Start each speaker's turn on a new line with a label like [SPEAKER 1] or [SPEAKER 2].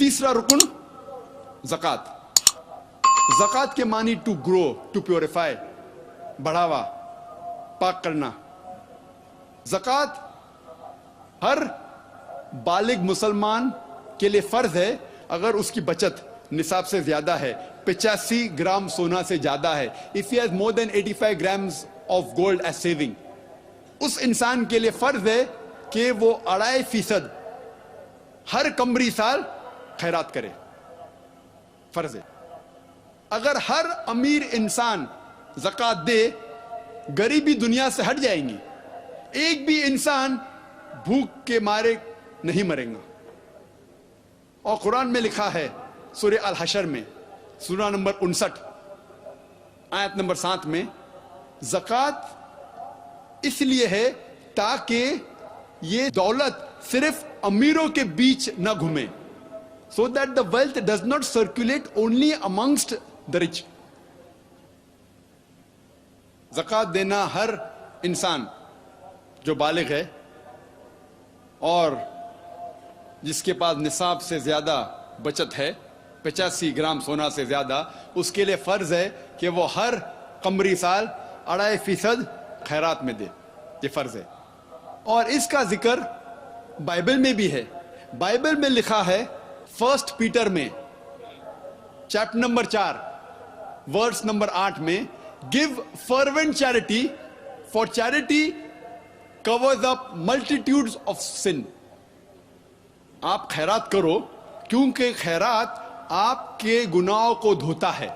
[SPEAKER 1] تیسرا رکن زکات. زکات کے معنی ٹو گرو, ٹو پیوریفائی, بڑھاوا, پاک کرنا. زکات ہر بالغ مسلمان کے لیے فرض ہے اگر اس کی بچت نصاب سے زیادہ ہے, 85 گرام سونا سے زیادہ ہے. if he has more than 85 grams of gold as saving, اس انسان کے لیے فرض ہے کہ وہ 2.5% ہر قمری سال خیرات کرے. فرض ہے. اگر ہر امیر انسان زکات دے, غریبی دنیا سے ہٹ جائیں گی. ایک بھی انسان بھوک کے مارے نہیں مرے گا. اور قرآن میں لکھا ہے سورہ الحشر میں, سورہ نمبر 59 آیت نمبر 7 میں, زکات اس لیے ہے تاکہ یہ دولت صرف امیروں کے بیچ نہ گھومے, so that the wealth does not circulate only amongst the rich. زکات دینا ہر انسان جو بالغ ہے اور جس کے پاس نصاب سے زیادہ بچت ہے, 85 گرام سونا سے زیادہ, اس کے لیے فرض ہے کہ وہ ہر قمری سال 2.5% خیرات میں دے. یہ فرض ہے. اور اس کا ذکر بائبل میں بھی ہے. بائبل میں لکھا ہے 1 پیٹر میں چیپٹر نمبر 4 ورس نمبر 8 میں, give fervent charity, for charity covers up multitudes of sin. آپ خیرات کرو کیونکہ خیرات آپ کے گناہوں کو دھوتا ہے.